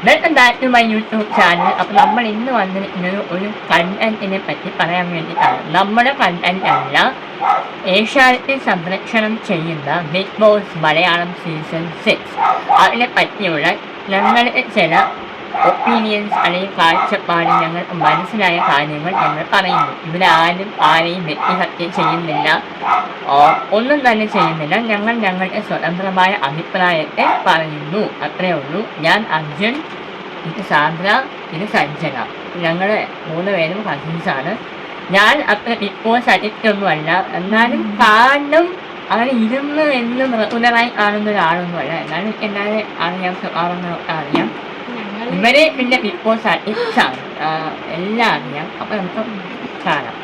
Welcome back to my YouTube channel. അപ്പോൾ നമ്മൾ ഇന്ന് വന്നിരിക്കുന്നത് ഒരു കണ്ടന്റിനെ പറ്റി പറയാൻ വേണ്ടിയിട്ടാണ്. നമ്മുടെ കണ്ടന്റ് അല്ല, ഏഷ്യാനെറ്റിൽ സംപ്രേഷണം ചെയ്യുന്ന ബിഗ് ബോസ് മലയാളം സീസൺ 6 അതിനെ പറ്റിയുള്ള ഞങ്ങളുടെ ചില ഒപ്പീനിയൻസ് അല്ലെങ്കിൽ കാഴ്ചപ്പാട്, ഞങ്ങൾക്ക് മനസ്സിലായ കാര്യങ്ങൾ ഞങ്ങൾ പറയുന്നു. ഇവിടെ ആരെയും വ്യക്തിഹത്യ ചെയ്യുന്നില്ല, ഒന്നും തന്നെ ചെയ്യുന്നില്ല. ഞങ്ങൾ ഞങ്ങളുടെ സ്വതന്ത്രമായ അഭിപ്രായത്തെ പറയുന്നു, അത്രയേ ഉള്ളൂ. ഞാൻ അർജുൻ, ഇത് സാന്ദ്ര, ഇത് സഞ്ജന. ഞങ്ങൾ 3 പേരും കസിൻസാണ്. ഞാൻ അത്ര ബിഗ് ബോസ് അഡിക്റ്റ് ഒന്നുമല്ല, എന്നാലും കാണും. അങ്ങനെ ഇരുന്ന് എന്നും റെഗുലറായി കാണുന്ന ഒരാളൊന്നുമല്ല. എന്നാലും എല്ലാവരും അറിയാം, സ്വഭാവങ്ങളൊക്കെ അറിയാം. ഇവരെ പിന്നെ ബിഗ് ബോസ് അഡിക്റ്റാണ്, എല്ലാം അറിയാം. അപ്പം നമുക്ക് കാണാം.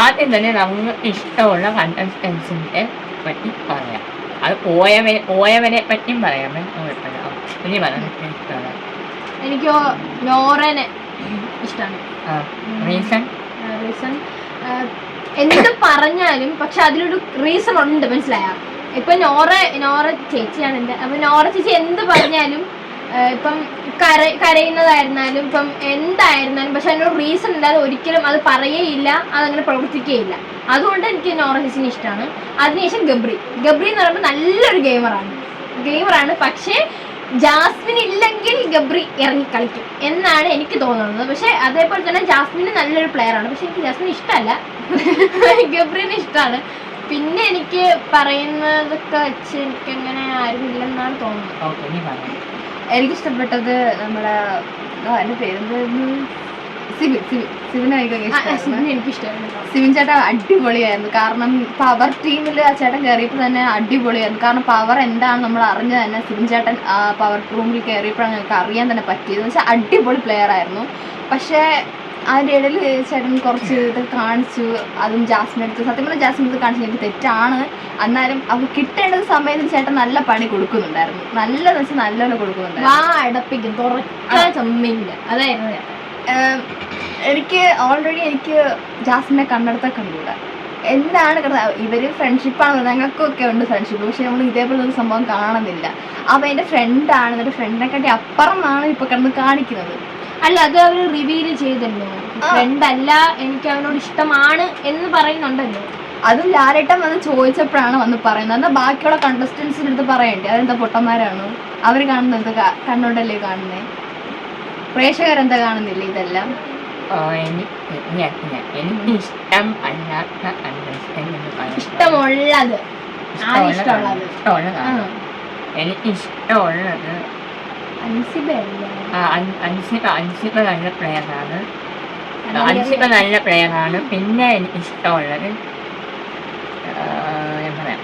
ആദ്യം തന്നെ നമുക്ക് ഇഷ്ടമുള്ള കണ്ടസ്റ്റൻസിനെ പറ്റി പറയാം. അത് പോയവരെ പറ്റിയും പറയാമേ, ഇനി പറയാം. ഇഷ്ടമാണ് എനിക്ക് നോറനെ ഇഷ്ടമാണ്. റീസൺ എന്ത് പറഞ്ഞാലും പക്ഷെ അതിലൊരു റീസൺ ഉണ്ട്, മനസ്സിലായ? ഇപ്പൊ നോറ ചേച്ചിയാണ് എൻ്റെ. അപ്പൊ നോറ ചേച്ചി എന്ത് പറഞ്ഞാലും, ഇപ്പം കരയുന്നതായിരുന്നാലും ഇപ്പം എന്തായിരുന്നാലും, പക്ഷെ അതിനൊരു റീസൺ ഇല്ലാതെ ഒരിക്കലും അത് പറയുകയില്ല, അതങ്ങനെ പ്രവർത്തിക്കുകയില്ല. അതുകൊണ്ട് എനിക്ക് നോറ ചേച്ചിനെ ഇഷ്ടമാണ്. അതിനുശേഷം ഗബ്രി എന്ന് പറയുമ്പോൾ നല്ലൊരു ഗെയിമറാണ്. പക്ഷേ ജാസ്മിൻ ഇല്ലെങ്കിൽ ഗബ്രി ഇറങ്ങി കളിക്കും എന്നാണ് എനിക്ക് തോന്നുന്നത്. പക്ഷെ അതേപോലെ തന്നെ ജാസ്മിന് നല്ലൊരു പ്ലെയറാണ്. പക്ഷെ എനിക്ക് ജാസ്മിൻ ഇഷ്ടമല്ല, ഗബ്രിനെ ഇഷ്ടമാണ്. പിന്നെ എനിക്ക് പറയുന്നതൊക്കെ വെച്ച് എനിക്കങ്ങനെ ആരും ഇല്ലെന്നാണ് തോന്നുന്നത്. എനിക്കിഷ്ടപ്പെട്ടത് നമ്മുടെ എൻ്റെ പേരെന്തായിരുന്നു, സിവിനെ എനിക്കിഷ്ടമാണ്. സിവിൻ ചേട്ടൻ അടിപൊളിയായിരുന്നു. കാരണം പവർ ടീമിൽ ആ ചേട്ടൻ കയറിയപ്പോൾ തന്നെ അടിപൊളിയായിരുന്നു. കാരണം പവർ എന്താണ് നമ്മൾ അറിഞ്ഞത് തന്നെ സിവിൻ ചേട്ടൻ പവർ റൂമിൽ കയറിയപ്പോഴാണ് ഞങ്ങൾക്ക് അറിയാൻ തന്നെ പറ്റിയത്. എന്ന് വെച്ചാൽ അടിപൊളി പ്ലെയർ ആയിരുന്നു. പക്ഷേ അതിൻ്റെ ഇടയിൽ ചേട്ടൻ കുറച്ച് ഇത് കാണിച്ചു, അതും ജാസ്മിൻ എടുത്ത്. സത്യം പറഞ്ഞാൽ ജാസ്മിൻ എടുത്ത് കാണിച്ചു എനിക്ക് തെറ്റാണ്. എന്നാലും അവർ കിട്ടേണ്ട സമയത്ത് ചേട്ടൻ നല്ല പണി കൊടുക്കുന്നുണ്ടായിരുന്നു. നല്ലതെന്ന് വെച്ചാൽ നല്ലപോലെ കൊടുക്കുന്നുണ്ടായിരുന്നു. അതായിരുന്നു എനിക്ക് ജാസ്മിനെ കണ്ടെടുത്താൽ കണ്ടുകൂടാ. എന്താണ് ഇവർ ഫ്രണ്ട്ഷിപ്പാണ്, ഞങ്ങൾക്കൊക്കെ ഉണ്ട് ഫ്രണ്ട്ഷിപ്പ്. പക്ഷെ നമ്മൾ ഇതേപോലെ ഒരു സംഭവം കാണുന്നില്ല. അവൻ എൻ്റെ ഫ്രണ്ടാണ്, എന്നിട്ട് ഫ്രണ്ടിനെക്കാട്ടി അപ്പുറമാണ് ഇപ്പോൾ കിടന്ന് കാണിക്കുന്നത്. അല്ല, അത് അവർ റിവീൽ ചെയ്തല്ലോ. ഫ്രണ്ട് അല്ല, എനിക്ക് അവനോട് ഇഷ്ടമാണ് എന്ന് പറയുന്നുണ്ടല്ലോ. അതും ലാലേട്ടൻ വന്ന് ചോദിച്ചപ്പോഴാണ് വന്ന് പറയുന്നത്. എന്നാൽ ബാക്കിയുള്ള കണ്ടസ്റ്റൻസിൻ്റെ അടുത്ത് പറയണ്ടേ? അതെന്താ പൊട്ടന്മാരാണോ? അവർ കാണുന്നത് കണ്ണോണ്ടല്ലേ കാണുന്നേ? പ്രേക്ഷകരെന്താ കാണുന്നില്ല ഇതെല്ലാം? എനിക്ക് ഇഷ്ടമുള്ളത് അൻസിബ നല്ല പ്ലെയറാണ്. പിന്നെ എനിക്ക് ഇഷ്ടമുള്ളത് ഞാൻ പറയാം,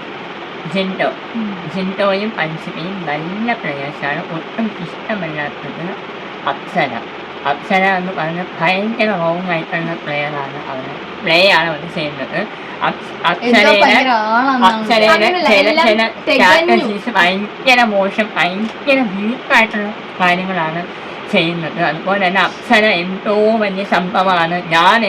ജിൻഡോയും അൻസിബയും നല്ല പ്ലെയേഴ്സാണ്. ഒട്ടും ഇഷ്ടമല്ലാത്തത് അപ്സര എന്ന് പറഞ്ഞ ഭയങ്കര റോങ് ആയിട്ടുള്ള പ്ലെയാണ് അവർ ചെയ്യുന്നത്. അപ്സരയുടെ ചില സ്ട്രാറ്റജീസ് ഭയങ്കര മോശം, ഭയങ്കര വീക്കായിട്ടുള്ള കാര്യങ്ങളാണ് ചെയ്യുന്നത്. അതുപോലെ തന്നെ അപ്സര എന്തോ വലിയ സംഭവമാണ്, ഞാൻ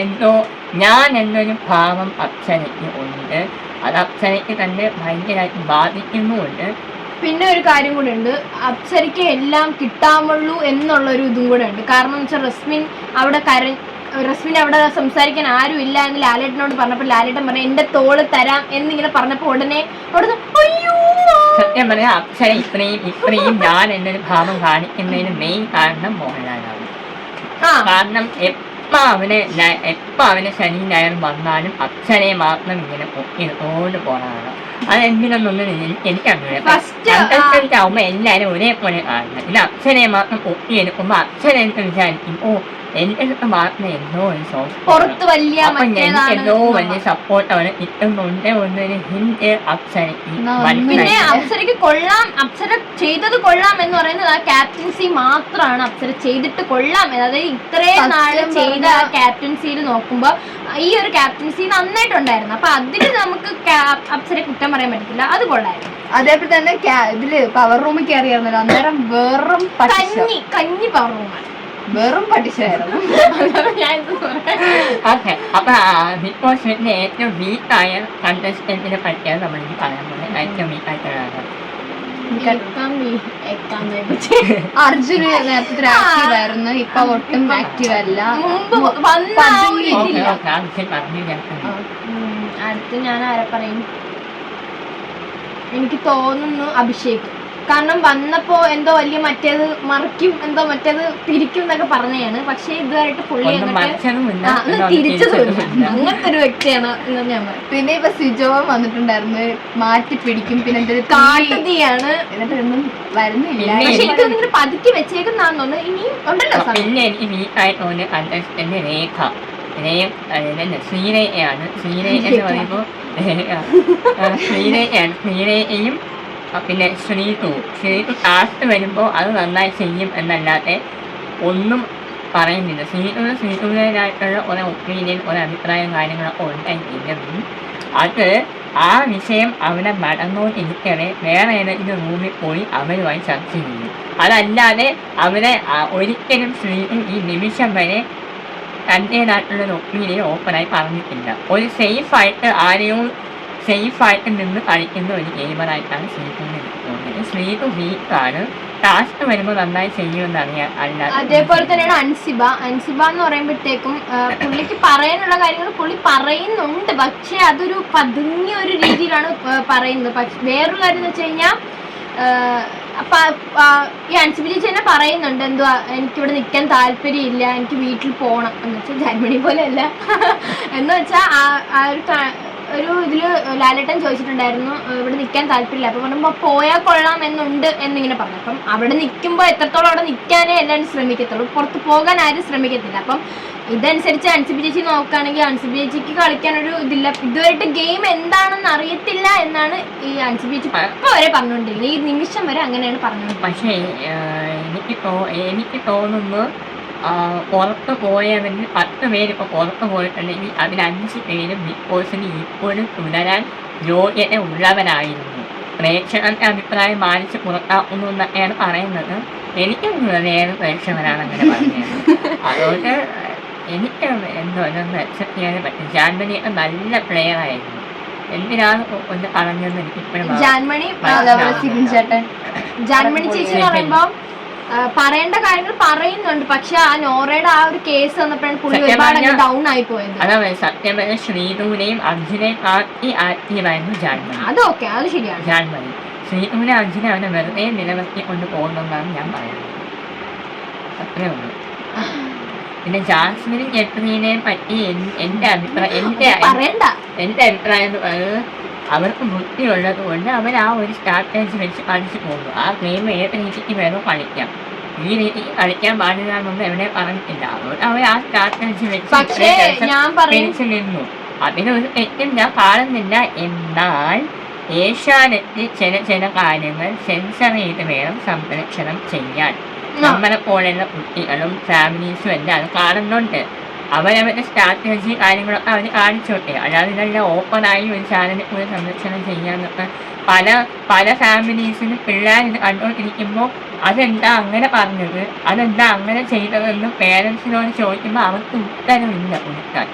എന്നൊരു ഭാവം അപ്സരയ്ക്ക് ഉണ്ട്. അത് അപ്സരയ്ക്ക് തന്നെ ഭയങ്കരമായിട്ട് ബാധിക്കുന്നുമുണ്ട്. പിന്നെ ഒരു കാര്യം കൂടെ ഉണ്ട്, അപ്സരയ്ക്ക് എല്ലാം കിട്ടാമുള്ളൂ എന്നുള്ളൊരു ഇതും കൂടെ ഉണ്ട്. കാരണം എന്ന് വെച്ചാൽ റസ്മിൻ അവിടെ സംസാരിക്കാൻ ആരും ഇല്ല എന്ന് ലാലേട്ടനോട് പറഞ്ഞപ്പോൾ ലാലേട്ടൻ പറഞ്ഞു എന്റെ തോള് തരാം എന്നിങ്ങനെ പറഞ്ഞപ്പോൾ ഉടനെ അവിടെ അയ്യോ. സത്യം പറയാം, അപ്സര ഇത്രയും ഞാൻ എന്നൊരു ഭാവം കാണിക്കുന്നതിന് മെയിൻ കാരണം മോഹൻലാലാണ്. കാരണം എപ്പോ അവന് ശനി ഞായറും വന്നാലും അപ്സരയെ മാത്രം ഇങ്ങനെ പൊക്കിയെടുത്തോണ്ട് പോണതാണ്. അതെന്തിനൊന്നും എനിക്കറിയില്ല. കണ്ടസ്റ്റന്റ് ആവുമ്പോ എല്ലാരും ഒരേപോലെ കാണണം. ഇത് അപ്സരയെ മാത്രം പൊക്കിയെടുക്കുമ്പോ അപ്സര എന്ന് വിചാരിക്കും, എന്റെ അടുത്ത് മാത്രം എന്തോ ഒരു എന്തോ വലിയ സപ്പോർട്ടാണ് കിട്ടുന്നുണ്ട് എന്നൊരു ഹിന്റ് അപ്സരയ്ക്ക്. പിന്നെ അപ്സരയ്ക്ക് കൊള്ളാം, അപ്സര ചെയ്തത് കൊള്ളാം എന്ന് പറയുന്നത് ആ ക്യാപ്റ്റൻസി മാത്രമാണ്. അപ്സര ചെയ്തിട്ട് കൊള്ളാം, അതായത് ഇത്രയും നാള് ചെയ്ത ക്യാപ്റ്റൻസിയിൽ നോക്കുമ്പോ ഈ ഒരു ക്യാപ്റ്റൻസി നന്നായിട്ടുണ്ടായിരുന്നു. അപ്പൊ അതിന് നമുക്ക് അപ്സരയെ കുറ്റം പറയാൻ പറ്റത്തില്ല, അത് കൊള്ളായിരുന്നു. അതേപോലെ തന്നെ ഇതില് പവർ റൂമിൽ കയറിയായിരുന്നല്ലോ, അന്നേരം വെറും കഞ്ഞി പവർ റൂമാണ്, വെറും പഠിച്ചായിരുന്നു. ഓക്കെ, അപ്പൊ ബിഗ് ബോസ് വീട്ടിലെ ഏറ്റവും വീക്കായ കണ്ടസ്റ്റന്റിനെ പറ്റിയാണ് നമ്മളിനി പറയാൻ പോകുന്നത്. ഏറ്റവും വീക്കായിട്ടുള്ള അർജുന് നേരത്തെ ആക്റ്റീവ് ആയിരുന്നു, ഇപ്പൊ ഒട്ടും ആക്റ്റീവ് അല്ല. മുമ്പ് വന്ന ആ ഒരു ഇതില്ല. പറഞ്ഞു. അടുത്ത് ഞാൻ ആരെ പറയും? എനിക്ക് തോന്നുന്നു അഭിഷേക്. കാരണം വന്നപ്പോ എന്തോ വലിയ മറ്റേത് മറിക്കും, എന്തോ മറ്റേത് തിരിക്കും എന്നൊക്കെ പറഞ്ഞതാണ്. പക്ഷെ ഇതുവരെയായിട്ട് പുള്ളി അങ്ങോട്ട് തിരിച്ചു തോന്നുന്നു. അങ്ങനത്തെ ഒരു വ്യക്തിയാണ് എന്ന് ഞാൻ പറയും. പിന്നെ ഇപ്പൊ സിജോവൻ വന്നിട്ടുണ്ടായിരുന്നു, മാറ്റി പിടിക്കും. പിന്നെ കാട്ടുതീയാണ്, എന്നിട്ടൊന്നും വരുന്നില്ല. പക്ഷെ എനിക്കൊന്നിങ്ങനെ പതുക്കി വെച്ചേക്കുന്നാന്ന് തോന്നുന്നു. ഇനിയും ഉണ്ടല്ലോ. പിന്നെ എനിക്ക് വീക്കായിട്ട് എന്റെ ശ്രീരയാണ്. ശ്രീര എന്ന് പറയുമ്പോൾ ശ്രീരയും പിന്നെ ശ്രീതു ടാസ്ക് വരുമ്പോൾ അത് നന്നായി ചെയ്യും എന്നല്ലാതെ ഒന്നും പറയുന്നില്ല. ശ്രീതുവിനായിട്ടുള്ള ഒരു ഒപ്പീനിയൻ, ഒരു അഭിപ്രായം കാര്യങ്ങളൊക്കെ ഉണ്ടെങ്കിലും അത് ആ വിഷയം അവിടെ നടന്നുകൊണ്ടിരിക്കണേ വേറെ ഏതെങ്കിലും റൂമിൽ പോയി അവരുമായി ചർച്ച ചെയ്യും. അതല്ലാതെ അവരെ ഒരിക്കലും ശ്രീതു ഈ നിമിഷം വരെ തൻ്റേതായിട്ടുള്ളൊരു ഒപ്പീനിയൻ ഓപ്പണായി പറഞ്ഞിട്ടില്ല. ഒരു സേഫായിട്ട് ആരെയും സേഫായിട്ട് നിന്ന് കളിക്കുന്ന ഒരു ഗെയിമറായിട്ടാണ് ശ്രീതുവിനെ എനിക്ക് തോന്നുന്നത്. ശ്രീതു വീക്കാണ്, ടാസ്ക് വരുമ്പോൾ നന്നായി ചെയ്യുമെന്നാണ് അല്ലാതെ. അതേപോലെ തന്നെയാണ് അൻസിബ. അൻസിബ എന്ന് പറയുമ്പോഴത്തേക്കും പുള്ളിക്ക് പറയാനുള്ള കാര്യങ്ങൾ പുള്ളി പറയുന്നുണ്ട്, പക്ഷെ അതൊരു പതുങ്ങിയ ഒരു രീതിയിലാണ് പറയുന്നത്. പക്ഷെ വേറൊരു കാര്യം എന്ന് വെച്ച് കഴിഞ്ഞാൽ ഈ അൻസിബ ചേച്ചി തന്നെ പറയുന്നുണ്ട്, എന്തുവാ എനിക്കിവിടെ നിൽക്കാൻ താല്പര്യമില്ല, എനിക്ക് വീട്ടിൽ പോകണം എന്ന് വെച്ചാൽ ജർമ്മനി പോലെ അല്ല എന്ന് വെച്ചാൽ ആ ഒരു ഇതില് ലാലേട്ടൻ ചോദിച്ചിട്ടുണ്ടായിരുന്നു ഇവിടെ നിൽക്കാൻ താല്പര്യമില്ല. അപ്പൊ പറയുമ്പോ പോയാൽ കൊള്ളാം എന്നുണ്ട് എന്നിങ്ങനെ പറഞ്ഞു. അപ്പം അവിടെ നിൽക്കുമ്പോൾ എത്രത്തോളം അവിടെ നിൽക്കാനേ എല്ലാവരും ശ്രമിക്കത്തുള്ളൂ, പുറത്ത് പോകാൻ ആരും ശ്രമിക്കത്തില്ല. അപ്പം ഇതനുസരിച്ച് അൻസിബി ചേച്ചി നോക്കുകയാണെങ്കിൽ അൻസിബി ചേച്ചിക്ക് കളിക്കാനൊരു ഇതില്ല, ഇതുവരെയായിട്ട് ഗെയിം എന്താണെന്ന് അറിയത്തില്ല എന്നാണ് ഈ അൻസിബി ചേച്ചി ഇപ്പൊ വരെ പറഞ്ഞുകൊണ്ടിരിക്കുന്നത്. ഈ നിമിഷം വരെ അങ്ങനെയാണ് പറഞ്ഞുകൊണ്ടിരിക്കുന്നത്. പക്ഷേ എനിക്ക് തോന്നുന്നു പുറത്ത് പോയവരിൽ 10 പേര് ഇപ്പോൾ പുറത്ത് പോയിട്ടുണ്ടെങ്കിൽ അതിൽ 5 പേരും ബിഗ് ബോസിന് ഇപ്പോഴും തുടരാൻ യോഗ്യത ഉള്ളവരായിരുന്നു. പ്രേക്ഷകരുടെ അഭിപ്രായം മാനിച്ച് പുറത്താക്കുന്നു എന്നൊക്കെയാണ് പറയുന്നത്. എനിക്കും വേറെ പ്രേക്ഷകരാണ് അങ്ങനെ പറഞ്ഞത്. അതുകൊണ്ട് എനിക്ക് എന്തോ ഒന്നും അക്സെപ്റ്റ് ചെയ്യാനേ പറ്റും. ജാൻമണിയൊക്കെ നല്ല പ്ലെയർ ആയിരുന്നു. എന്തിനാണ് ഒന്ന് പറഞ്ഞതെന്ന് എനിക്ക് ഇപ്പോഴും. ജാൻമണി ചേച്ചി എന്ന് പറയുമ്പോ പറയേണ്ട കാര്യങ്ങൾ പറയുന്നുണ്ട്, പക്ഷെ ആ നോറയുടെ ആ ഒരു കേസ് വന്നപ്പോഴാണ് പുള്ളി ഒരുപാട് ഡൗൺ ആയി പോയത്. അതാണ് സത്യം പറഞ്ഞ ശ്രീധുവിനെയും അർജുനെയും ആക്റ്റീവായിരുന്നു ജാൻമണി. അത് ഓക്കെ, അത് ശരിയാണ്. ജാൻമണി ശ്രീധുവിനെ അർജുനെ അവനെ വെറുതെ നിലനിർത്തി കൊണ്ട് പോകുന്നതാണ് ഞാൻ പറയുന്നത്. അത്രേ ഉള്ളൂ. പിന്നെ ജാസ്മിനും ജെട്രീനെയും പറ്റി എൻ്റെ അഭിപ്രായം എന്ന് പറയുന്നത് അവർക്ക് ബുദ്ധിയുള്ളത് കൊണ്ട് അവർ ആ ഒരു സ്ട്രാറ്റജി വെച്ച് കളിച്ചു പോകുന്നു. ആ ഗെയിം ഏത് രീതിക്ക് വേണോ കളിക്കാം, ഈ രീതിക്ക് കളിക്കാൻ പാടില്ല എന്നൊന്നും എവിടെ പറഞ്ഞിട്ടില്ല. അതുകൊണ്ട് അവർ ആ സ്ട്രാറ്റജി വെച്ച് നിന്നു. അതിനൊരു തെറ്റും ഞാൻ കാണുന്നില്ല. എന്നാൽ ഏഷ്യാനെറ്റ് ചില കാര്യങ്ങൾ സെൻസർ ചെയ്ത് വേണം സംരക്ഷണം ചെയ്യാൻ. നമ്മളെ പോലെയുള്ള കുട്ടികളും ഫാമിലീസും എല്ലാം അത് കാണുന്നുണ്ട്. അവരവരുടെ സ്ട്രാറ്റജി കാര്യങ്ങളൊക്കെ അവർ കാണിച്ചോട്ടെ. അല്ലാതെ ഇതെല്ലാം ഓപ്പണായി ഒരു ചാനലിൽ കൂടി സംരക്ഷണം ചെയ്യാന്നൊക്കെ പല ഫാമിലീസിന് പിള്ളേർ ഇത് കണ്ടുകൊണ്ടിരിക്കുമ്പോൾ അതെന്താ അങ്ങനെ പറഞ്ഞത്, അതെന്താ അങ്ങനെ ചെയ്തതെന്ന് പേരൻസിനോട് ചോദിക്കുമ്പോൾ അവർക്ക് ഉത്തരവില്ല കൊടുക്കാൻ.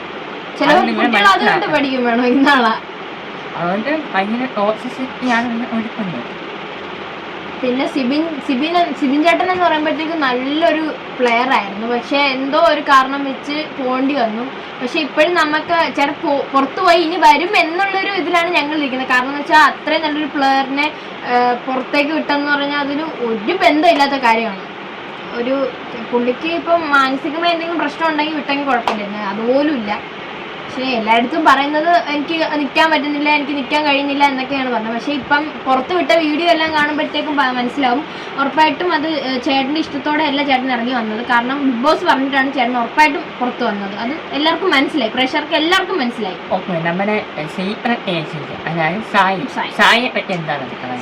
അതുകൊണ്ട് ഭയങ്കര ടോക്സിസിറ്റിയാണ് ഒരുക്കുന്നത്. പിന്നെ സിബിൻ ചേട്ടൻ എന്ന് പറയുമ്പോഴത്തേക്കും നല്ലൊരു പ്ലെയർ ആയിരുന്നു, പക്ഷെ എന്തോ ഒരു കാരണം വെച്ച് പോണ്ടി വന്നു. പക്ഷെ ഇപ്പോഴും നമുക്ക് ചേട്ടൻ പുറത്തു പോയി ഇനി വരും എന്നുള്ളൊരു ഇതിലാണ് ഞങ്ങൾ ഇരിക്കുന്നത്. കാരണം എന്ന് വെച്ചാൽ അത്രയും നല്ലൊരു പ്ലെയറിനെ പുറത്തേക്ക് വിട്ടെന്ന് പറഞ്ഞാൽ അതിന് ഒരു ബന്ധമില്ലാത്ത കാര്യമാണ്. ഒരു പുള്ളിക്ക് ഇപ്പം മാനസികമായി എന്തെങ്കിലും പ്രശ്നം ഉണ്ടെങ്കിൽ വിട്ടെങ്കിൽ കുഴപ്പമില്ല, അതുപോലും ഇല്ല. പക്ഷേ എല്ലായിടത്തും പറയുന്നത് എനിക്ക് നിൽക്കാൻ പറ്റുന്നില്ല, എനിക്ക് നിൽക്കാൻ കഴിയുന്നില്ല എന്നൊക്കെയാണ് പറഞ്ഞത്. പക്ഷേ ഇപ്പം പുറത്ത് വിട്ട വീഡിയോ എല്ലാം കാണുമ്പോഴത്തേക്കും മനസ്സിലാവും ഉറപ്പായിട്ടും അത് ചേട്ടൻ്റെ ഇഷ്ടത്തോടെ അല്ല ചേട്ടൻ ഇറങ്ങി വന്നത്. കാരണം ബിഗ് ബോസ് പറഞ്ഞിട്ടാണ് ചേട്ടൻ ഉറപ്പായിട്ടും പുറത്ത് വന്നത്. അത് എല്ലാവർക്കും മനസ്സിലായി, പ്രേക്ഷകർക്ക് എല്ലാവർക്കും മനസ്സിലായി.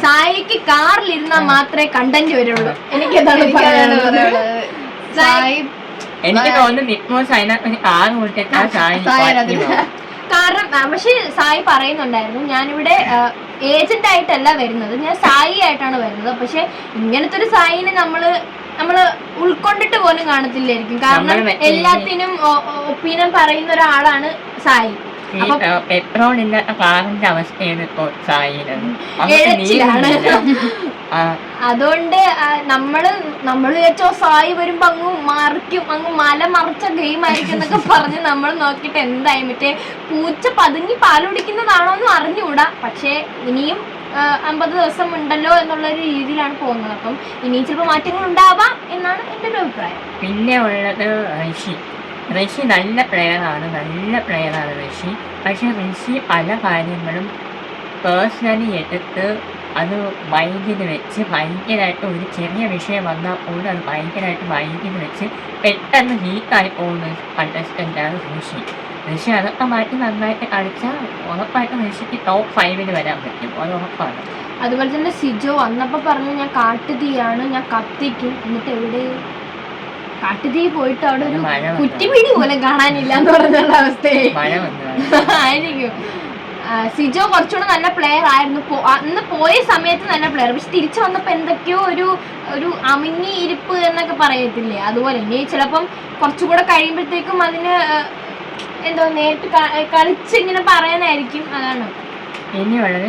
സായിക്ക് കാറിലിരുന്നാൽ മാത്രമേ കണ്ടന്റ് വരുള്ളൂ. എനിക്കെന്താണ് എനിക്ക് തോന്നുന്നു ബിഗ് ബോസ് അതിനകത്ത് കാരണം. പക്ഷെ സായി പറയുന്നുണ്ടായിരുന്നു ഞാനിവിടെ ഏജന്റ് ആയിട്ടല്ല വരുന്നത്, ഞാൻ സായി ആയിട്ടാണ് വരുന്നത്. പക്ഷെ ഇങ്ങനത്തെ ഒരു സായിനെ നമ്മള് ഉൾക്കൊണ്ടിട്ട് പോലും കാണത്തില്ലായിരിക്കും. കാരണം എല്ലാത്തിനും ഒപ്പീനിയൻ പറയുന്ന ഒരാളാണ് സായി. പെട്രോൾ ഇല്ലാത്ത കാറിന്റെ അവസ്ഥയാണ് ഇപ്പോൾ സായിയുടെ. അതുകൊണ്ട് നമ്മള് വിചാരിച്ചോ സായി വരുമ്പോ അങ്ങ് മല മറിച്ച ഗെയിം ആയിരിക്കും എന്നൊക്കെ പറഞ്ഞ് നമ്മൾ നോക്കിയിട്ട് എന്തായി മറ്റേ പൂച്ച പതുങ്ങി പാൽ കുടിക്കുന്നതാണോന്നും അറിഞ്ഞുകൂടാ. പക്ഷെ ഇനിയും 50 ദിവസം ഉണ്ടല്ലോ എന്നുള്ളൊരു രീതിയിലാണ് പോകുന്നത്. അപ്പം ഇനിയും ചിലപ്പോൾ മാറ്റങ്ങൾ ഉണ്ടാവാം എന്നാണ് എൻ്റെ ഒരു അഭിപ്രായം. പിന്നെ ഉള്ളത് ഋഷി നല്ല പ്ലെയറാണ് ഋഷി. പക്ഷെ ഋഷി പല കാര്യങ്ങളും പേഴ്സണലി എടുത്ത് അത് മൈൻഡിൽ വെച്ച് ഭയങ്കരമായിട്ട് ഒരു ചെറിയ വിഷയം വന്നാൽ പോലും അത് ഭയങ്കരമായിട്ട് മൈൻഡിൽ വെച്ച് പെട്ടെന്ന് വീക്കായി പോകുന്ന കണ്ടസ്റ്റൻ്റാണ് ഋഷി അതൊക്കെ മാറ്റി നന്നായിട്ട് കളിച്ചാൽ ഉറപ്പായിട്ടും ഋഷിക്ക് ടോപ്പ് 5 വരാൻ പറ്റും, അത് ഉറപ്പാണ്. അതുപോലെ തന്നെ സിജോ വന്നപ്പോൾ പറഞ്ഞു ഞാൻ കാട്ടുതീയാണ്, ഞാൻ കത്തിക്കും. എന്നിട്ട് എവിടെ കാട്ടുതീ പോയിട്ട് അവിടെ ഒരു കുറ്റിപിടി പോലും കാണാനില്ല എന്ന് പറഞ്ഞുള്ള അവസ്ഥയായിരിക്കും. സിജോ കുറച്ചുകൂടെ നല്ല പ്ലെയർ ആയിരുന്നു അന്ന് പോയ സമയത്ത്, നല്ല പ്ലെയർ. പക്ഷെ തിരിച്ചു വന്നപ്പോൾ എന്തൊക്കെയോ ഒരു അമിങ്ങി ഇരിപ്പ് എന്നൊക്കെ പറയത്തില്ലേ, അതുപോലെ ഇനി ചിലപ്പം കുറച്ചുകൂടെ കഴിയുമ്പോഴത്തേക്കും അതിന് എന്തോ നേരിട്ട് കളിച്ച് ഇങ്ങനെ പറയാനായിരിക്കും. അതാണ് ഇനിയുള്ളത്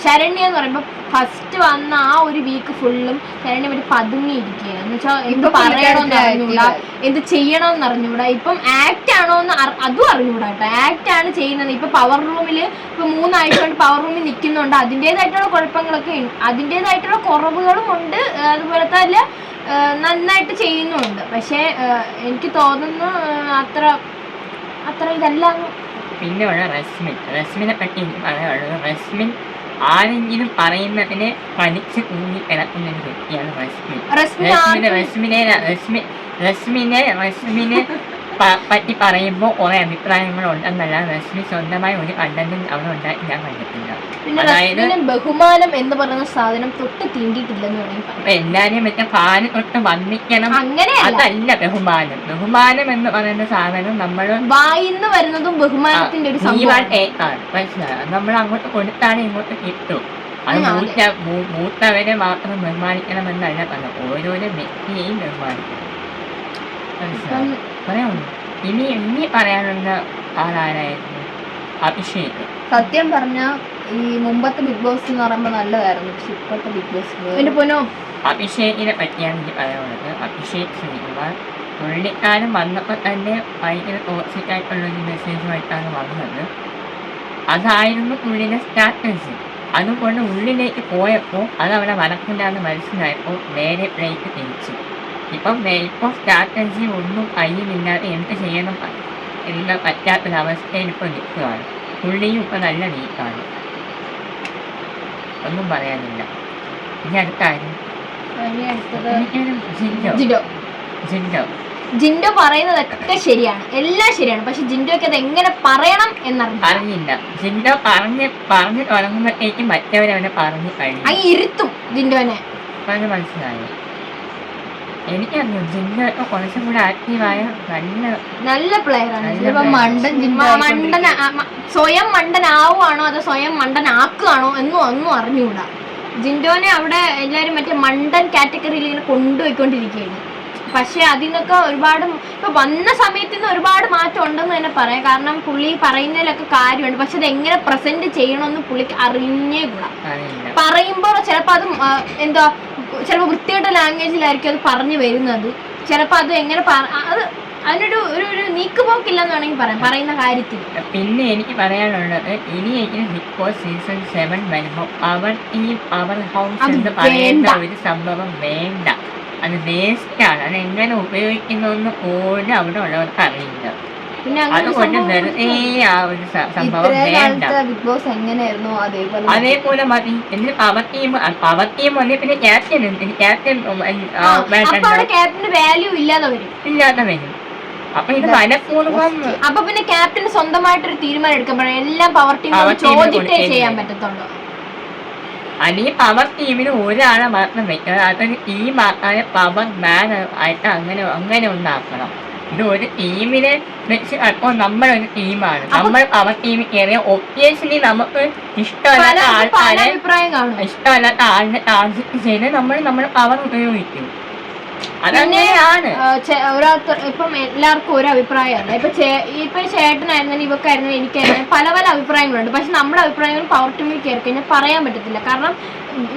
ശരണ്യ എന്ന് പറയുമ്പോ ഫസ്റ്റ് വന്ന ആ ഒരു വീക്ക് ഫുള്ളും ശരണ്യ മറ്റേ പതുങ്ങിയിരിക്കുകയാണ്. എന്ന് വെച്ചാൽ എന്ത് പറയണോന്ന് അറിഞ്ഞൂടാ, എന്ത് ചെയ്യണോന്ന് അറിഞ്ഞൂടാ. ഇപ്പം ആക്ട് ആണോന്ന് അതും അറിഞ്ഞൂടാ കേട്ടോ. ആക്ട് ആണ് ചെയ്യുന്നത്. ഇപ്പൊ പവർ റൂമിൽ ഇപ്പൊ 3 ആഴ്ച കൊണ്ട് പവർ റൂമിൽ നിൽക്കുന്നുണ്ട്. അതിൻ്റെതായിട്ടുള്ള കുഴപ്പങ്ങളൊക്കെ ഉണ്ട്, അതിൻ്റെതായിട്ടുള്ള കുറവുകളും ഉണ്ട്. അതുപോലെ തന്നെ നന്നായിട്ട് ചെയ്യുന്നുണ്ട്. പക്ഷെ എനിക്ക് തോന്നുന്നു അത്ര ഇതല്ല. പിന്നെ ഉള്ള റസ്മിനെ പറ്റി എനിക്ക് പറയാനുള്ളത്, റസ്മിൻ ആരെങ്കിലും പറയുന്നതിനെ പഠിച്ച് കൂടി കിടക്കുന്ന ഒരു വ്യക്തിയാണ് റസ്മിനെ പറ്റി പറയുമ്പോൾ കുറെ അഭിപ്രായങ്ങളുണ്ടെന്നല്ല, റസ്മി സ്വന്തമായി ഒരു കണ്ടന്റും അവിടെ ഉണ്ടാക്കി ഞാൻ കണ്ടിട്ടില്ല. അതായത് ബഹുമാനം എന്ന് പറയുന്ന സാധനം തൊട്ട് തീണ്ടിയിട്ടില്ലെന്ന് വേണമെങ്കിൽ എല്ലാരെയും മറ്റേ കാല് തൊട്ട് വന്നിക്കണം, അതല്ല ബഹുമാനം എന്ന് പറയുന്ന സാധനം നമ്മൾ വായിന്ന് വരുന്നതും ബഹുമാനത്തിന്റെ ഒരു മനസ്സിലായോ, നമ്മൾ അങ്ങോട്ട് കൊടുത്താലും ഇങ്ങോട്ട് കിട്ടും. അത് മൂത്തവരെ മാത്രം ബഹുമാനിക്കണമെന്നല്ല പറഞ്ഞു, ഓരോരോ വ്യക്തിയെയും ബഹുമാനിക്കണം. പറയാമോ? ഇനി പറയാനുള്ള ആളാരായിരുന്നു? അഭിഷേക്. സത്യം പറഞ്ഞ ഈ മുമ്പത്തെ ബിഗ് ബോസ് എന്ന് പറയുമ്പോൾ നല്ലതായിരുന്നു, പക്ഷെ ഇപ്പോഴത്തെ ബിഗ് ബോസ് അഭിഷേകിനെ പറ്റിയാണ് എനിക്ക് പറയാനുള്ളത്. അഭിഷേക് ശ്രീകുമാർ പുള്ളിക്കാരൻ വന്നപ്പോൾ തന്നെ ഭയങ്കര ടോക്സിക് ആയിട്ടുള്ളൊരു മെസ്സേജുമായിട്ടാണ് വന്നത്. അതായിരുന്നു പുള്ളിയുടെ സ്ട്രാറ്റജി. അതുകൊണ്ട് ഉള്ളിലേക്ക് പോയപ്പോൾ അതവിടെ നടക്കില്ലാന്ന് മനസ്സിലായപ്പോൾ നേരെ പ്ലേക്ക് തിരിച്ചു. ഇപ്പോൾ സ്ട്രാറ്റജി ഒന്നും കയ്യിലില്ലാതെ എന്ത് ചെയ്യണം എന്ന് പറ്റാത്തൊരവസ്ഥയിൽ ഇപ്പോൾ നിൽക്കുകയാണ്. പുള്ളിയും ഇപ്പോൾ നല്ല വീക്കാണ്, ഒന്നും പറയാനില്ല. ഇനി അടുത്താരും ജിൻഡോ പറയുന്നതൊക്കെ ശരിയാണ്, എല്ലാം ശരിയാണ്. പക്ഷെ ജിൻഡോക്ക് അത് എങ്ങനെ പറയണം എന്നറിയില്ല. ജിൻഡോ പറഞ്ഞു തുടങ്ങുമ്പോഴത്തേക്ക് മറ്റവരവനെ പറഞ്ഞു കഴിഞ്ഞു ഇരുത്തും ജിൻഡോനെ. മനസ്സിലായോ? എനിക്കറിയാം ജിൻഡോ കുറച്ചും കൂടെ ആക്റ്റീവായ നല്ല പ്ലെയറാണ്. സ്വയം മണ്ടനാവുകയാണോ അതോ സ്വയം മണ്ടനാക്കുകയാണോ ഒന്നും അറിഞ്ഞുകൂടാ. ജിൻഡോനെ അവിടെ എല്ലാവരും മറ്റേ മണ്ടൻ കാറ്റഗറിയിൽ ഇങ്ങനെ കൊണ്ടുപോയിക്കൊണ്ടിരിക്കുകയാണ്. പക്ഷെ അതിനൊക്കെ ഒരുപാട് ഇപ്പൊ വന്ന സമയത്ത് നിന്ന് ഒരുപാട് മാറ്റം ഉണ്ടെന്ന് തന്നെ പറയാം. കാരണം പുള്ളി പറയുന്നതിലൊക്കെ കാര്യമുണ്ട്, പക്ഷെ അത് എങ്ങനെ പ്രസന്റ് ചെയ്യണമെന്ന് പുള്ളിക്ക് അറിഞ്ഞേ കൂടാ. പറയുമ്പോൾ ചിലപ്പോൾ അത് എന്താ ചിലപ്പോൾ വൃത്തിയുടെ ലാംഗ്വേജിലായിരിക്കും അത് പറഞ്ഞു വരുന്നത്. ചിലപ്പോൾ അത് എങ്ങനെ അത് അതിനൊരു ഒരു നീക്കുപോക്കില്ലെന്ന് വേണമെങ്കിൽ പറയാം പറയുന്ന കാര്യത്തിൽ. പിന്നെ എനിക്ക് പറയാനുള്ളത്, ഇനി ബിഗ് ബോസ് സീസൺ 7 വരുമ്പോൾ പവർ ഹൗസ് എന്ന് പറയുന്ന ഒരു സംഭവം വേണ്ട, അത് വേസ്റ്റാണ്. അത് എങ്ങനെ ഉപയോഗിക്കുന്നു പോലും അവിടെ ഉള്ളവർക്ക് അറിയില്ല. അതുകൊണ്ട് വെറുതെ ആ ഒരു സംഭവം വേണ്ട. അതേപോലെ മതി. എന്നിട്ട് പവർ ടീം വന്നേ പിന്നെ ക്യാപ്റ്റൻ വാല്യൂ ഇല്ലാതെ വരും. അപ്പൊ ഇത് മനഃപൂർവ്വം. അപ്പൊ പിന്നെ ക്യാപ്റ്റന് സ്വന്തമായിട്ടൊരു തീരുമാനം എടുക്കാൻ എല്ലാം പവർ ടീം ചോദിച്ചിട്ടേ ചെയ്യാൻ പറ്റത്തുള്ളൂ. അല്ലെങ്കിൽ പവർ ടീമിന് ഒരാളെ മാത്രം വെക്കണം, അതൊരു ടീമാക്കാതെ പവർ മാൻ ആയിട്ട് അങ്ങനെ ഉണ്ടാക്കണം. ഇത് ഒരു ടീമിനെ വെച്ച് അപ്പോൾ നമ്മളൊരു ടീമാണ്, നമ്മൾ പവർ ടീമിൽ കയറിയ ഒബ്വിയസ്ലി നമുക്ക് ഇഷ്ടമല്ലാത്ത ആളിനെ ടാർഗറ്റ് ചെയ്ത് നമ്മൾ പവർ ഉപയോഗിക്കും. അതങ്ങനെയാണ്. ഒരാൾക്ക് ഇപ്പം എല്ലാവർക്കും ഓരോ അഭിപ്രായമാണ്. ഇപ്പൊ ചേട്ടനായിരുന്നാലും ഇവക്കായിരുന്നാലും എനിക്കായിരുന്നാലും പല പല അഭിപ്രായങ്ങളുണ്ട്. പക്ഷെ നമ്മുടെ അഭിപ്രായങ്ങൾ പവർ ടീമിൽ കയറി കഴിഞ്ഞാൽ പറയാൻ പറ്റത്തില്ല. കാരണം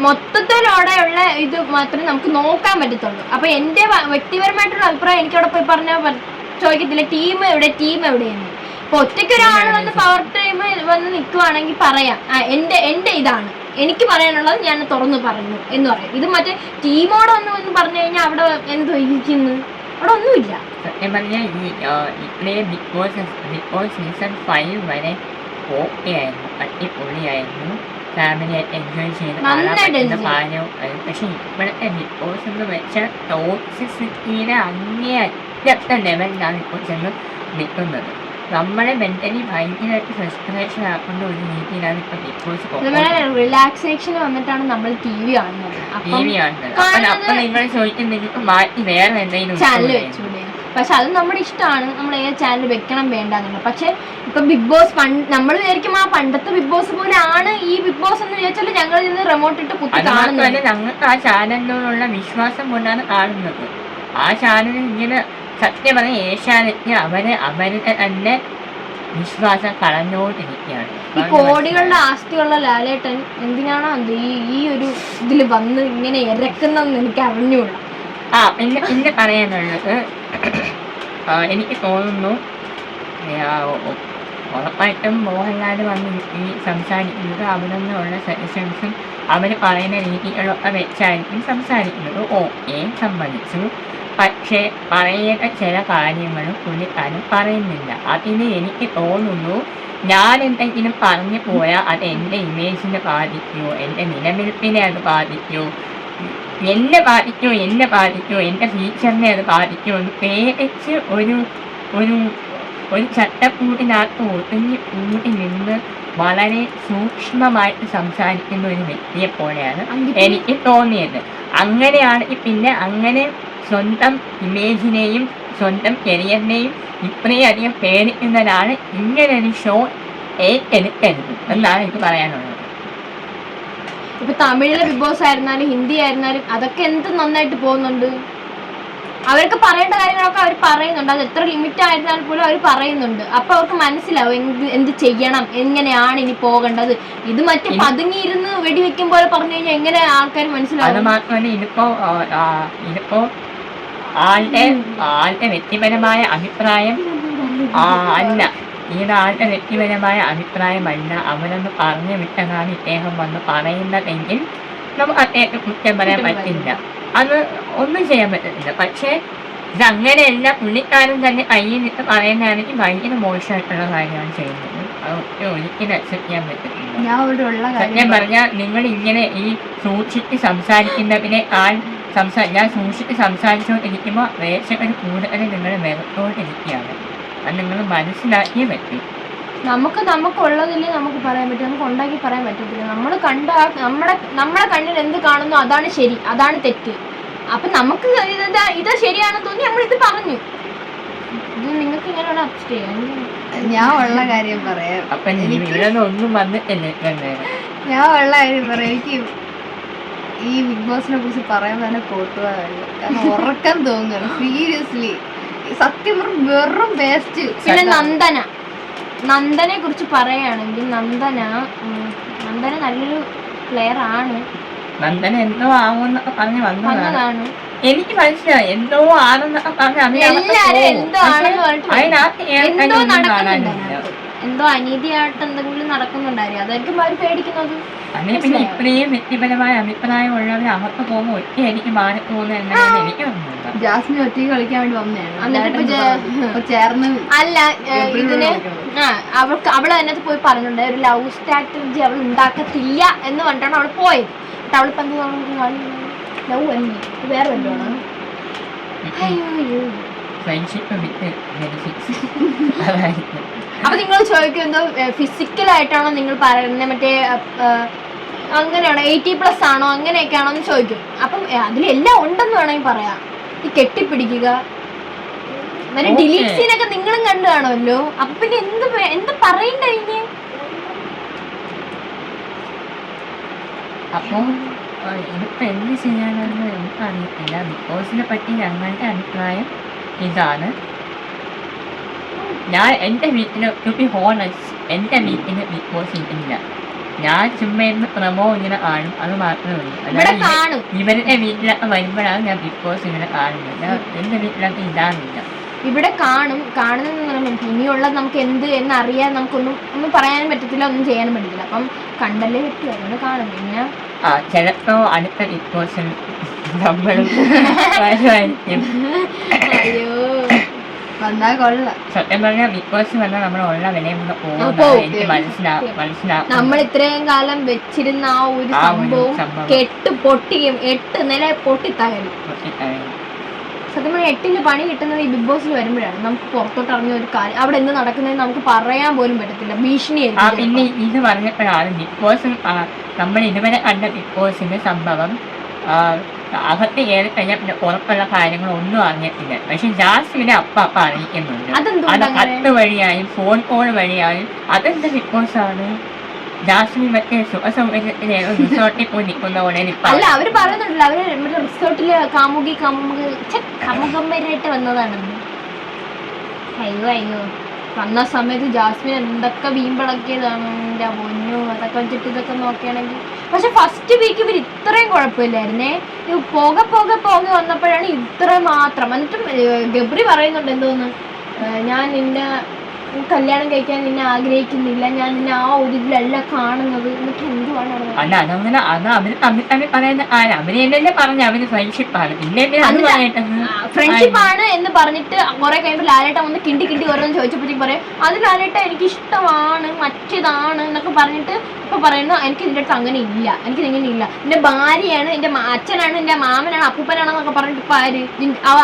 മൊത്തത്തിലൂടെയുള്ള ഇത് മാത്രമേ നമുക്ക് നോക്കാൻ പറ്റത്തുള്ളൂ. അപ്പൊ എന്റെ വ്യക്തിപരമായിട്ടുള്ള അഭിപ്രായം എനിക്കവിടെ പോയി പറഞ്ഞാൽ ചോദിക്കത്തില്ല ടീം എവിടെയെന്ന്. ഇപ്പൊ ഒറ്റയ്ക്ക് ഒരാൾ വന്ന് പവർ ടീം വന്ന് നിൽക്കുവാണെങ്കിൽ പറയാം എന്റെ ഇതാണ് എനിക്ക് പറയാനുള്ളത് ഞാൻ തുറന്നു പറഞ്ഞു എന്ന് പറയും. ഇത് മറ്റേ ടീമോടെ ഒന്ന് പറഞ്ഞു കഴിഞ്ഞാൽ അവിടെ എന്തോ ഇരിക്കുന്നു, അവിടെ ഒന്നുമില്ല. സത്യം പറഞ്ഞാൽ ഇപ്പോഴേ ബിഗ് ബോസ് സീസൺ 5 വരെ ഓക്കെ ആയിരുന്നു, അടിപൊളിയായിരുന്നു, ഫാമിലി ആയിട്ട് എൻജോയ് ചെയ്ത് കാണാൻ പറ്റുന്ന പാലോ. പക്ഷെ ഇപ്പോഴത്തെ ബിഗ് ബോസ് എന്ന് വെച്ചാൽ ടോക്സിസിറ്റിയുടെ അങ്ങേയറ്റത്തെ ലെവലിലാണ് ഇപ്പോൾ ചെന്ന് നിൽക്കുന്നത്. നമ്മളെ മെന്റലി ഭയങ്കരമായിട്ട് ഫ്രസ്ട്രേഷൻ ആക്കുന്ന ഒരു രീതിയിലാണ് ഇപ്പൊ ബിഗ് ബോസ് റിലാക്സേഷൻ വന്നിട്ടാണ് നമ്മൾ ടി വി കാണുന്നത്. അപ്പൊ നിങ്ങൾ ചോദിക്കും നിങ്ങൾക്ക് മാറ്റി വേറെ എന്തെങ്കിലും ചാനൽ വെച്ചൂടെ? പക്ഷെ അത് നമ്മുടെ ഇഷ്ടമാണ്, നമ്മൾ ഏത് ചാനൽ വെക്കണം വേണ്ടെന്നുള്ളത്. പക്ഷെ ഇപ്പൊ ബിഗ് ബോസ് നമ്മൾ വിചാരിക്കും ആ പണ്ടത്തെ ബിഗ് ബോസ് പോലെ ആണ് ഈ ബിഗ് ബോസ് എന്ന് വിചാരിച്ചാൽ ഞങ്ങൾ നിന്ന് റിമോട്ട് ഇട്ട് കുത്തി കാണുന്നത്. ഞങ്ങൾക്ക് ആ ചാനലിനോടുള്ള വിശ്വാസം കൊണ്ടാണ് കാണുന്നത്. ആ ചാനലിൽ ഇങ്ങനെ സത്യം പറഞ്ഞ ഏഷ്യാനെറ്റ് അവരുടെ തന്നെ വിശ്വാസം കളഞ്ഞോണ്ടിരിക്കുകയാണ്. ഈ കോടികളുടെ ആസ്തിയുള്ള ലാലേട്ടൻ എന്തിനാണോ അത് ഈ ഒരു ഇതിൽ വന്ന് ഇങ്ങനെ ഇരക്കുന്നതെന്ന് എനിക്ക് അറിഞ്ഞൂടാ. പിന്നെ പറയാനുള്ളത് എനിക്ക് തോന്നുന്നു ഉറപ്പായിട്ടും മോഹൻലാൽ വന്ന് ഈ സംസാരിക്കുന്നത് അവിടെ നിന്നുള്ള സജഷൻസും അവർ പറയുന്ന രീതികളൊക്കെ വെച്ചായിരിക്കും സംസാരിക്കുന്നത്. ഓക്കെ, സമ്മതിച്ചു. പക്ഷേ പറയുന്ന ചില കാര്യങ്ങളും പുള്ളിക്കാരൻ പറയുന്നില്ല. അതിന് എനിക്ക് തോന്നുന്നു ഞാൻ എന്തെങ്കിലും പറഞ്ഞു പോയാൽ അത് എൻ്റെ ഇമേജിനെ ബാധിക്കുമോ, എൻ്റെ നിലനിൽപ്പിനെ അത് ബാധിക്കുമോ, എന്നെ ബാധിക്കുമോ, എൻ്റെ ഫ്യൂച്ചറിനെ അത് ബാധിക്കുമോ എന്ന് പേടിച്ച് ഒരു ചട്ടക്കൂട്ടിനകത്ത് ഒതുങ്ങി നിന്ന് വളരെ സൂക്ഷ്മമായിട്ട് സംസാരിക്കുന്ന ഒരു വ്യക്തിയെ പോലെയാണ് എനിക്ക് തോന്നിയത്. അങ്ങനെയാണെങ്കിൽ പിന്നെ അങ്ങനെ സ്വന്തം ഇമേജിനെയും സ്വന്തം കരിയറിനെയും ഇത്രയും അധികം പേടിക്കുന്നതാണ് ഇങ്ങനൊരു ഷോ ഏറ്റെടുക്കരുത് എന്നാണ് എനിക്ക് പറയാനുള്ളത്. ഇപ്പൊ തമിഴിലെ ബിഗ് ബോസ് ആയിരുന്നാലും ഹിന്ദി ആയിരുന്നാലും അതൊക്കെ എന്ത് നന്നായിട്ട് പോകുന്നുണ്ട്. അവർക്ക് പറയേണ്ട കാര്യങ്ങളൊക്കെ അവർ പറയുന്നുണ്ട്. അത് എത്ര ലിമിറ്റ് ആയിരുന്നാൽ പോലും അവർ പറയുന്നുണ്ട്. അപ്പൊ അവർക്ക് മനസ്സിലാവും എന്ത് ചെയ്യണം, എങ്ങനെയാണ് ഇനി പോകേണ്ടത്. ഇത് മറ്റേ പതുങ്ങിയിരുന്ന് വെടിവെക്കും പോലെ പറഞ്ഞു കഴിഞ്ഞാൽ എങ്ങനെ ആൾക്കാർ മനസ്സിലാവും? അത് മാത്രമല്ല ഇതിപ്പോ ആളുടെ വ്യക്തിപരമായ അഭിപ്രായം അല്ല, ആളുടെ വ്യക്തിപരമായ അഭിപ്രായമല്ല, അവരൊന്ന് പറഞ്ഞു വിട്ടതാണ് ഇദ്ദേഹം വന്ന് പറയുന്നതെങ്കിൽ നമുക്ക് അദ്ദേഹത്തെ കുറ്റം പറയാൻ പറ്റില്ല, അത് ഒന്നും ചെയ്യാൻ പറ്റത്തില്ല. പക്ഷേ ഇതങ്ങനെയല്ല, പുള്ളിക്കാരൻ തന്നെ കയ്യിൽ നിട്ട് പറയുന്നതാണെങ്കിൽ ഭയങ്കര മോശമായിട്ടുള്ള കാര്യമാണ് ചെയ്യുന്നത്. അത് ഒരിക്കലും അക്സെപ്റ്റ് ചെയ്യാൻ പറ്റത്തില്ല. സത്യം പറഞ്ഞാൽ നിങ്ങൾ ഇങ്ങനെ ഈ സൂക്ഷിച്ച് സംസാരിക്കുന്നതിനെ ഞാൻ സൂക്ഷിച്ച് സംസാരിച്ചുകൊണ്ടിരിക്കുമ്പോൾ പ്രേക്ഷകർ കൂടുതൽ നിങ്ങൾ വെറുത്തോണ്ടിരിക്കുകയാണ്. അത് നിങ്ങൾ മനസ്സിലാക്കിയേ പറ്റും. നമുക്കുള്ളതിൽ നമുക്ക് പറയാൻ പറ്റും, നമുക്ക് ഉണ്ടാക്കി പറയാൻ പറ്റത്തില്ല. നമ്മൾ നമ്മുടെ കണ്ണിൽ എന്ത് കാണുന്നു അതാണ് ശരി, അതാണ് തെറ്റ്. അപ്പൊ നമുക്ക് ഇത് ശരിയാണെന്ന് തോന്നി നമ്മൾ ഇത് പറഞ്ഞു. ഇത് നിങ്ങൾക്ക് ഇങ്ങനെയാണ് അപ്സ്റ്റ് ചെയ്യാൻ. ഞാൻ ഉള്ള കാര്യം പറയാം. അപ്പൊ ഒന്നും വന്നിട്ടില്ലേ? ഞാൻ ഉള്ള കാര്യം പറയാം. എനിക്ക് ഈ ബിഗ് ബോസിനെ കുറിച്ച് പറയാൻ തന്നെ പോട്ടുക കഴിയും. കാരണം ഉറക്കം തോന്നുന്നു സീരിയസ്ലി. സത്യം വെറും വേസ്റ്റ്. പിന്നെ നന്ദനെ കുറിച്ച് പറയുകയാണെങ്കിൽ നന്ദന നല്ലൊരു പ്ലെയർ ആണ്. നന്ദന എന്തോ ആവുമെന്നൊക്കെ പറഞ്ഞ് വന്നതാണ്. എനിക്ക് മനസ്സിലായി എന്തോ ആണെന്നൊക്കെ പറഞ്ഞ് എന്തോ അനീതിയായിട്ട് എന്തെങ്കിലും നടക്കുന്നുണ്ടായിരുന്നു. അതായിരിക്കും അവർ പേടിക്കുന്നത്. പിന്നെ ഇത്രയും വ്യക്തിപരമായ അഭിപ്രായം ഉള്ളവർ അവർക്ക് പോകുമ്പോൾ ഒറ്റയടിക്ക് മാറി പോകുന്ന എങ്ങനെയാണ് എനിക്ക് തോന്നുന്നത്. ജാസ്മിൻ ഒറ്റയ്ക്ക് കളിക്കാൻ വേണ്ടി വന്നതാണ് ചേർന്ന്. അല്ല, ഇതിന് അവള് അതിനകത്ത് പോയി പറഞ്ഞിട്ടുണ്ട് ഒരു ലവ് സ്ട്രാറ്റജി അവൾ ഉണ്ടാക്കത്തില്ല എന്ന് പറഞ്ഞിട്ടാണ് അവൾ പോയത്. അവളിപ്പോ എന്താ ലവ് അല്ലേ വേറെ വല്ലോണോ? അപ്പൊ നിങ്ങൾ ചോദിക്കും എന്തോ ഫിസിക്കലായിട്ടാണോ നിങ്ങൾ പറയുന്നത്, മറ്റേ അങ്ങനെയാണോ 80+ ആണോ അങ്ങനെയൊക്കെയാണോ എന്ന് ചോദിക്കും. അപ്പം അതിലെല്ലാം ഉണ്ടെന്ന് വേണമെങ്കിൽ പറയാം. ഈ കെട്ടിപ്പിടിക്കുക മറ്റേ ഡിലീറ്റ് സീനൊക്കെ നിങ്ങളും കണ്ടു കാണുമല്ലോ. അപ്പൊ പിന്നെ എന്ത് പറയണ്ട? അപ്പൊ ഇതിപ്പോൾ എന്ത് ചെയ്യാനെന്ന് എനിക്കറിയത്തില്ല. ബിഗ് ബോസിനെ പറ്റി ഞങ്ങളുടെ അഭിപ്രായം ഇതാണ്. ഞാൻ എൻ്റെ വീട്ടിൽ ടു ബി ഹോണസ്റ്റ്, എൻ്റെ വീട്ടിൽ ബിഗ് ബോസ് ഇല്ല. ഞാൻ ചുമ്മാ ഇന്ന് പ്രമോ ഇങ്ങനെ കാണും, അത് മാത്രമേ ഉള്ളൂ. ഇവിടെ അല്ലാതെ കാണും. ഇവരുടെ വീട്ടിലൊക്കെ വരുമ്പോഴാണ് ഞാൻ ബിഗ് ബോസ് ഇങ്ങനെ കാണുന്നത്. എൻ്റെ വീട്ടിലൊക്കെ ഇടാറില്ല. ഇവിടെ കാണുന്നതെന്ന് പറയുമ്പോൾ ഇനിയുള്ളത് നമുക്ക് എന്ത് എന്നറിയാൻ ഒന്നും പറയാനും പറ്റത്തില്ല, ഒന്നും ചെയ്യാനും പറ്റത്തില്ല. അപ്പം കണ്ടല്ലേ പറ്റും, അതുകൊണ്ട് കാണും. പിന്നെ ചിലപ്പോ അടുത്ത ബിഗ് ബോസിൽ നമ്മളും വരുമായിരിക്കും. അയ്യോ വന്നാ കൊള്ളാം. സത്യം പറഞ്ഞാൽ ബിഗ് ബോസ് വന്നാൽ നമ്മൾ ഉള്ള വിലയും കൂടെ പോവും. പോകുന്നത് എനിക്ക് മനസ്സിലാക്കും. നമ്മൾ ഇത്രയും കാലം വെച്ചിരുന്ന ആ ഒരു സംഭവം കെട്ട് പൊട്ടിയും 8 നില പൊട്ടിത്തകരും. സത്യം പറഞ്ഞാൽ 8ന്റെ പണി കിട്ടുന്നത് ഈ ബിഗ് ബോസിൽ വരുമ്പോഴാണ്. നമുക്ക് പുറത്തോട്ട് ഇറങ്ങിയ ഒരു കാര്യം അവിടെ എന്ത് നടക്കുന്നതെന്ന് നമുക്ക് പറയാൻ പോലും പറ്റത്തില്ല, ഭീഷണിയായിരിക്കും. പിന്നെ ഇത് പറഞ്ഞപ്പോഴാണ് ബിഗ് ബോസ് നമ്മൾ ഇതുവരെ കണ്ട ബിഗ് ബോസിന്റെ സംഭവം. അകത്ത് കയറി കഴിഞ്ഞാൽ പിന്നെ പുറത്തുള്ള കാര്യങ്ങളൊന്നും അറിഞ്ഞിട്ടില്ല. പക്ഷെ ജാസ്മിനെ അപ്പ അറിയിക്കുന്നുണ്ട്. അത് കത്ത് വഴിയായും ഫോൺ കോൾ വഴിയായും. അതെന്ത് ബിഗ് ബോസ് ആണ്? ജാസ്മിൻ മറ്റേ സുഖസൗകര്യത്തിന് റിസോർട്ടിൽ പോയി നിൽക്കുന്ന പോലെ അല്ല, അവര് പറയുന്നുണ്ടല്ലോ, അവര് മറ്റേ റിസോർട്ടില് കാമുകന്മാരായിട്ട് വന്നതാണെന്ന്. അയ്യോ വന്ന സമയത്ത് ജാസ്മിൻ എന്തൊക്കെ വീമ്പളക്കിയതാണ് എൻ്റെ പൊന്നു. അതൊക്കെ വെച്ചിട്ട് ഇതൊക്കെ നോക്കുകയാണെങ്കിൽ. പക്ഷെ ഫസ്റ്റ് വീക്ക് ഇവർ ഇത്രയും കുഴപ്പമില്ലായിരുന്നേ. പോകെ വന്നപ്പോഴാണ് ഇത്ര മാത്രം. എന്നിട്ടും ഗബ്രി പറയുന്നുണ്ട് എന്തോന്ന്, ഞാൻ നിന്നെ കല്യാണം കഴിക്കാൻ നിന്നെ ആഗ്രഹിക്കുന്നില്ല, ഞാൻ നിന്നെ ആ ഒരു ഇതിലല്ല കാണുന്നത്. എന്നിട്ട് എന്തുവാണ് ഫ്രണ്ട്ഷിപ്പാണ് എന്ന് പറഞ്ഞിട്ട് കുറെ കഴിയുമ്പോൾ ലാലേട്ട വന്ന് കിണ്ടി ഓരോന്ന് ചോദിച്ചപ്പോഴത്തേക്ക് പറയും അത് ലാലേട്ട എനിക്ക് ഇഷ്ടമാണ്, മറ്റേതാണ് എന്നൊക്കെ പറഞ്ഞിട്ട് ഇപ്പൊ പറയുന്നു എനിക്ക് ഇതിന്റെ അടുത്ത് അങ്ങനെ ഇല്ല, എനിക്ക് ഇങ്ങനെ ഇല്ല, എന്റെ ഭാര്യയാണ്, എന്റെ അച്ഛനാണ്, എന്റെ മാമനാണ്, അപ്പൂപ്പനാണെന്നൊക്കെ പറഞ്ഞിട്ട് ഇപ്പൊ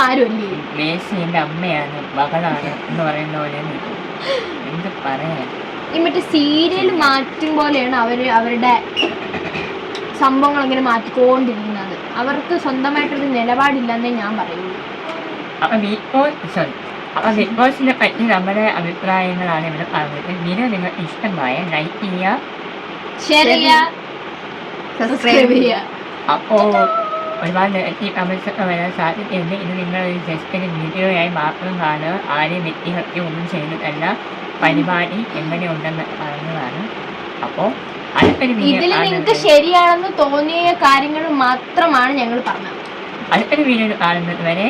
ആരും അല്ലേ, എന്റെ അമ്മയാണ്, മകളാണ് എന്ന് പറയുന്ന പോലെ. എന്ത് പറയാ, ഈ മറ്റേ സീരിയൽ മാറ്റും പോലെയാണ് അവരുടെ സംഭവങ്ങൾ ഇങ്ങനെ മാറ്റിക്കൊണ്ടിരിക്കുന്നത്. അവർക്ക് സ്വന്തമായിട്ടൊരു നിലപാടില്ലെന്നേ ഞാൻ പറയുള്ളൂ. അപ്പൊ ബിഗ് ബോസിനെ പറ്റി നമ്മുടെ അഭിപ്രായങ്ങളാണ് ഇവിടെ പറഞ്ഞത്. വീഡിയോ നിങ്ങൾക്ക് ഇഷ്ടമായ ലൈക്ക് ചെയ്യുക, ഷെയർ ചെയ്യുക, സബ്സ്ക്രൈബ് ചെയ്യുക. അപ്പോ ഒരുപാട് നെഗറ്റീവ് കമൻസ് ഒക്കെ വരാൻ സാധ്യതയുണ്ട്. ഇത് നിങ്ങൾ ജസ്റ്റ് ഒരു വീഡിയോയായി മാത്രം കാണുക. ആരെയും വ്യക്തിഹത്യ ഒന്നും ചെയ്യുന്നതല്ല, പരിപാടി എങ്ങനെ ഉണ്ടെന്ന് പറയുന്നതാണ്. അപ്പോൾ അടുത്തൊരു ഇതിൽ നിങ്ങൾക്ക് ശരിയാണെന്ന് തോന്നിയ കാര്യങ്ങൾ മാത്രമാണ് ഞങ്ങൾ പറഞ്ഞത്. അടുത്തൊരു വീഡിയോ കാണുന്നത് വരെ